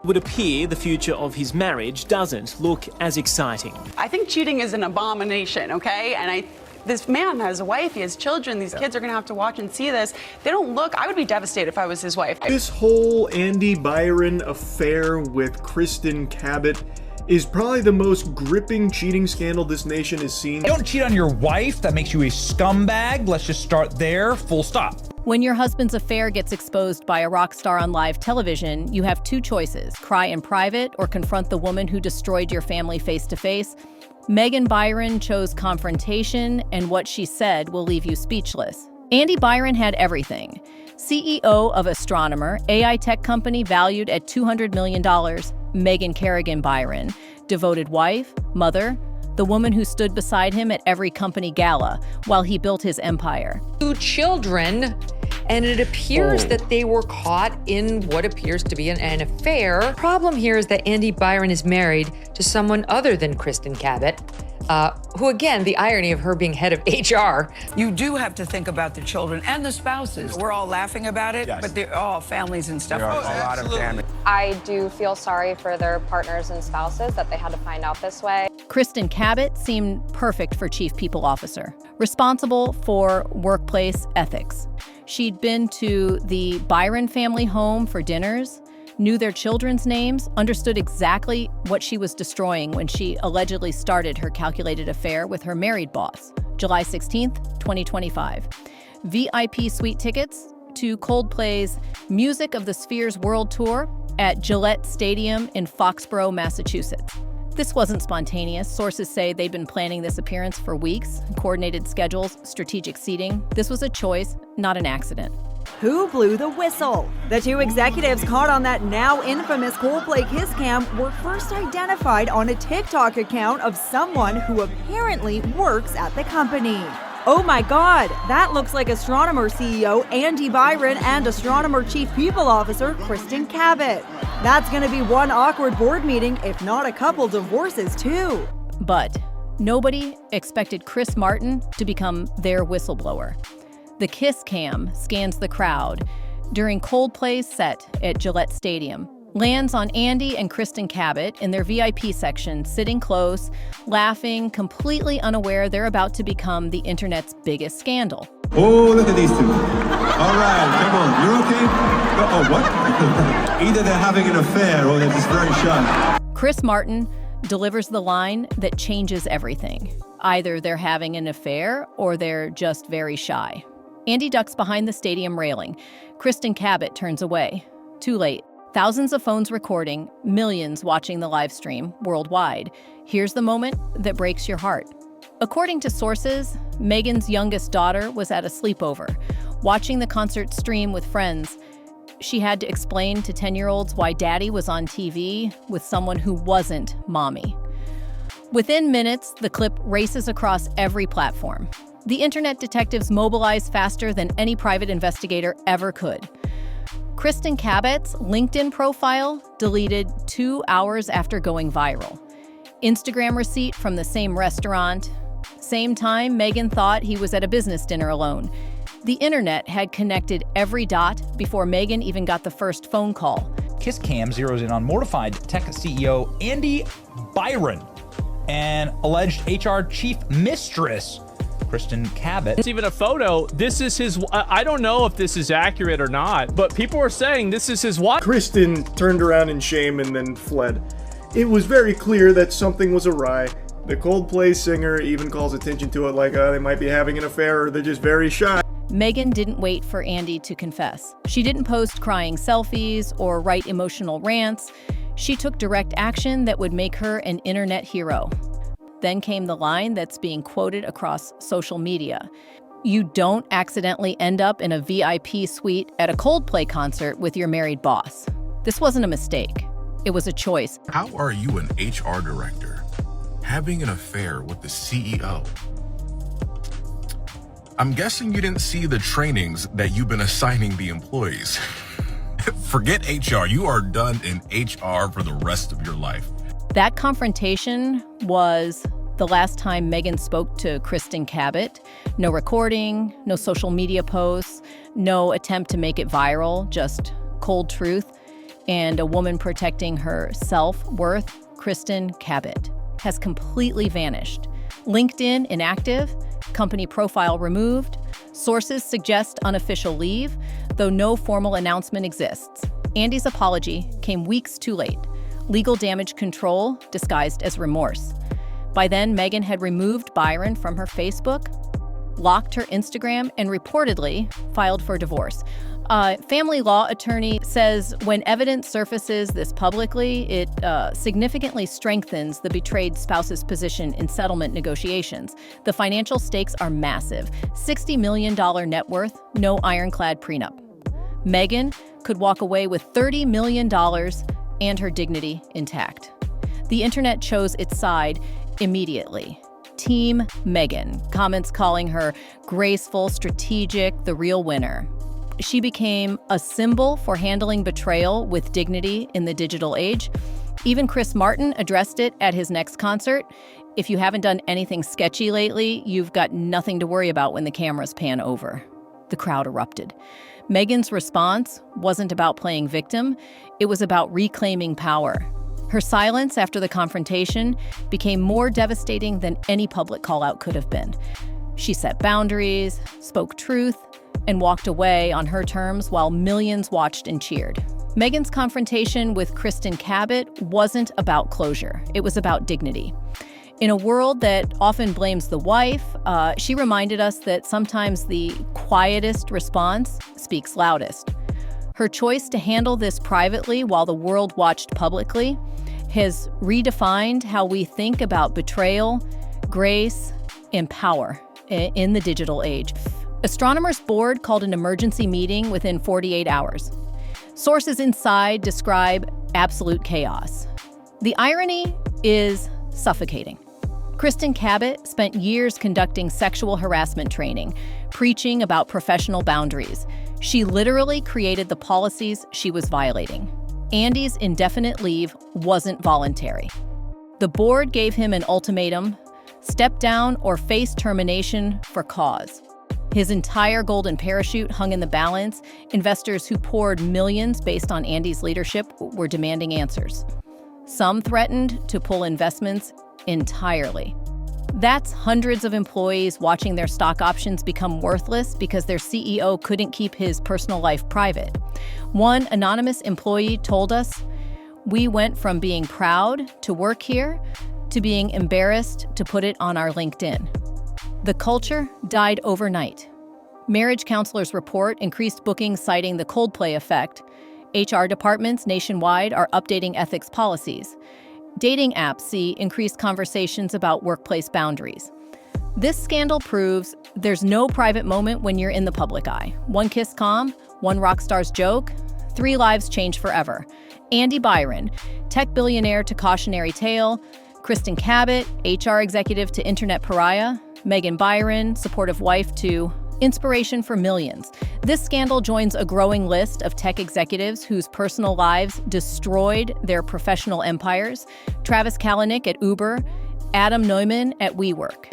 would appear the future of his marriage doesn't look as exciting. I think cheating is an abomination, okay? And this man has a wife, he has children, these kids are gonna have to watch and see this. They don't look, I would be devastated if I was his wife. This whole Andy Byron affair with Kristin Cabot is probably the most gripping cheating scandal this nation has seen. You don't cheat on your wife, that makes you a scumbag. Let's just start there, full stop. When your husband's affair gets exposed by a rock star on live television, you have two choices: cry in private or confront the woman who destroyed your family face to face. Megan Byron chose confrontation, and what she said will leave you speechless. Andy Byron had everything. CEO of Astronomer, AI tech company valued at $200 million, Megan Kerrigan Byron, devoted wife, mother, the woman who stood beside him at every company gala while he built his empire. 2 children, and it appears that they were caught in what appears to be an affair. Problem here is that Andy Byron is married to someone other than Kristin Cabot, who, again, the irony of her being head of HR. You do have to think about the children and the spouses. We're all laughing about it, but they're all families and stuff. There are a lot of families. I do feel sorry for their partners and spouses that they had to find out this way. Kristin Cabot seemed perfect for chief people officer, responsible for workplace ethics. She'd been to the Byron family home for dinners, knew their children's names, understood exactly what she was destroying when she allegedly started her calculated affair with her married boss. July 16th, 2025. VIP suite tickets to Coldplay's Music of the Spheres World Tour at Gillette Stadium in Foxborough, Massachusetts. This wasn't spontaneous. Sources say they'd been planning this appearance for weeks, coordinated schedules, strategic seating. This was a choice, not an accident. Who blew the whistle? The 2 executives caught on that now infamous Coldplay Kiss Cam were first identified on a TikTok account of someone who apparently works at the company. Oh my God, that looks like Astronomer CEO Andy Byron and Astronomer Chief People Officer Kristin Cabot. That's gonna be one awkward board meeting, if not a couple divorces too. But nobody expected Chris Martin to become their whistleblower. The Kiss Cam scans the crowd during Coldplay's set at Gillette Stadium, lands on Andy and Kristin Cabot in their VIP section, sitting close, laughing, completely unaware they're about to become the internet's biggest scandal. Oh, look at these two. All right, come on, you're okay? Oh, what? Either they're having an affair or they're just very shy. Chris Martin delivers the line that changes everything. Either they're having an affair or they're just very shy. Andy ducks behind the stadium railing. Kristin Cabot turns away. Too late. Thousands of phones recording, millions watching the live stream worldwide. Here's the moment that breaks your heart. According to sources, Megan's youngest daughter was at a sleepover, watching the concert stream with friends. She had to explain to 10-year-olds why daddy was on TV with someone who wasn't mommy. Within minutes, the clip races across every platform. The internet detectives mobilize faster than any private investigator ever could. Kristin Cabot's LinkedIn profile deleted 2 hours after going viral. Instagram receipt from the same restaurant. Same time Megan thought he was at a business dinner alone. The internet had connected every dot before Megan even got the first phone call. Kiss Cam zeroes in on mortified tech CEO Andy Byron and alleged HR chief mistress Kristin Cabot. It's even a photo. This is his, I don't know if this is accurate or not, but people are saying this is his wife. Kristin turned around in shame and then fled. It was very clear that something was awry. The Coldplay singer even calls attention to it like they might be having an affair or they're just very shy. Megan didn't wait for Andy to confess. She didn't post crying selfies or write emotional rants. She took direct action that would make her an internet hero. Then came the line that's being quoted across social media. You don't accidentally end up in a VIP suite at a Coldplay concert with your married boss. This wasn't a mistake. It was a choice. How are you an HR director having an affair with the CEO? I'm guessing you didn't see the trainings that you've been assigning the employees. Forget HR. You are done in HR for the rest of your life. That confrontation was the last time Megan spoke to Kristin Cabot. No recording, no social media posts, no attempt to make it viral, just cold truth. and a woman protecting her self-worth, Kristin Cabot, has completely vanished. LinkedIn inactive, company profile removed, sources suggest unofficial leave, though no formal announcement exists. Andy's apology came weeks too late. Legal damage control disguised as remorse. By then, Meghan had removed Byron from her Facebook, locked her Instagram, and reportedly filed for divorce. A family law attorney says when evidence surfaces this publicly, it significantly strengthens the betrayed spouse's position in settlement negotiations. The financial stakes are massive. $60 million net worth, no ironclad prenup. Meghan could walk away with $30 million and her dignity intact. The internet chose its side immediately. Team Meghan, comments calling her graceful, strategic, the real winner. She became a symbol for handling betrayal with dignity in the digital age. Even Chris Martin addressed it at his next concert. If you haven't done anything sketchy lately, you've got nothing to worry about when the cameras pan over. The crowd erupted. Meghan's response wasn't about playing victim. It was about reclaiming power. Her silence after the confrontation became more devastating than any public call-out could have been. She set boundaries, spoke truth, and walked away on her terms while millions watched and cheered. Meghan's confrontation with Kristin Cabot wasn't about closure. It was about dignity. In a world that often blames the wife, she reminded us that sometimes the quietest response speaks loudest. Her choice to handle this privately while the world watched publicly has redefined how we think about betrayal, grace, and power in the digital age. Astronomers board called an emergency meeting within 48 hours. Sources inside describe absolute chaos. The irony is suffocating. Kristin Cabot spent years conducting sexual harassment training, preaching about professional boundaries. She literally created the policies she was violating. Andy's indefinite leave wasn't voluntary. The board gave him an ultimatum: step down or face termination for cause. His entire golden parachute hung in the balance. Investors who poured millions based on Andy's leadership were demanding answers. Some threatened to pull investments entirely. That's hundreds of employees watching their stock options become worthless because their CEO couldn't keep his personal life private. One anonymous employee told us, "We went from being proud to work here to being embarrassed to put it on our LinkedIn." The culture died overnight. Marriage counselors report increased bookings citing the Coldplay effect. HR departments nationwide are updating ethics policies. Dating apps see increased conversations about workplace boundaries. This scandal proves there's no private moment when you're in the public eye. One kiss calm, one rock star's joke, 3 lives change forever. Andy Byron, tech billionaire to cautionary tale. Kristin Cabot, HR executive to internet pariah. Meghan Byron, supportive wife to inspiration for millions. This scandal joins a growing list of tech executives whose personal lives destroyed their professional empires. Travis Kalanick at Uber, Adam Neumann at WeWork.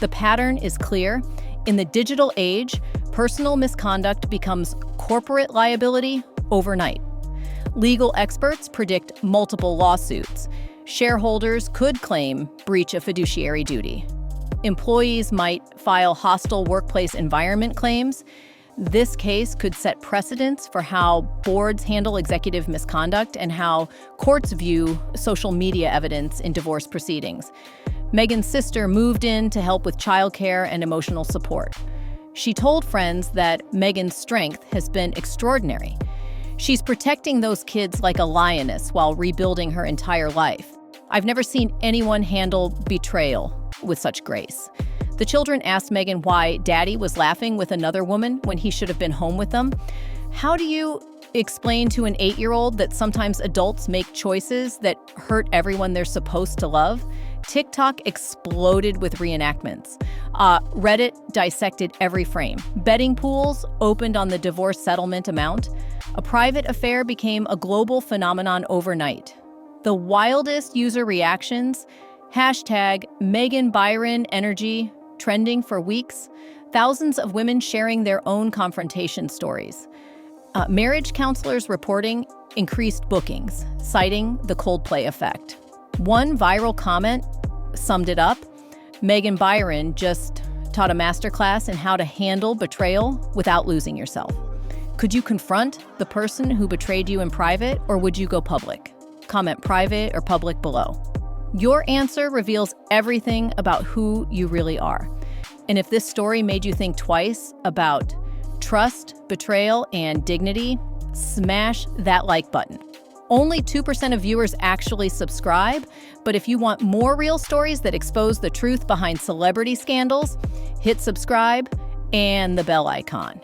The pattern is clear. In the digital age, personal misconduct becomes corporate liability overnight. Legal experts predict multiple lawsuits. Shareholders could claim breach of fiduciary duty. Employees might file hostile workplace environment claims. This case could set precedents for how boards handle executive misconduct and how courts view social media evidence in divorce proceedings. Meghan's sister moved in to help with childcare and emotional support. She told friends that Meghan's strength has been extraordinary. She's protecting those kids like a lioness while rebuilding her entire life. I've never seen anyone handle betrayal with such grace. The children asked Meghan why Daddy was laughing with another woman when he should have been home with them. How do you explain to an 8-year-old that sometimes adults make choices that hurt everyone they're supposed to love? TikTok exploded with reenactments. Reddit dissected every frame. Betting pools opened on the divorce settlement amount. A private affair became a global phenomenon overnight. The wildest user reactions, hashtag Meghan Byron energy, trending for weeks, thousands of women sharing their own confrontation stories. Marriage counselors reporting increased bookings, citing the Coldplay effect. One viral comment summed it up. Megan Byron just taught a masterclass in how to handle betrayal without losing yourself. Could you confront the person who betrayed you in private, or would you go public? Comment private or public below. Your answer reveals everything about who you really are. And if this story made you think twice about trust, betrayal, and dignity, smash that like button. Only 2% of viewers actually subscribe, but if you want more real stories that expose the truth behind celebrity scandals, hit subscribe and the bell icon.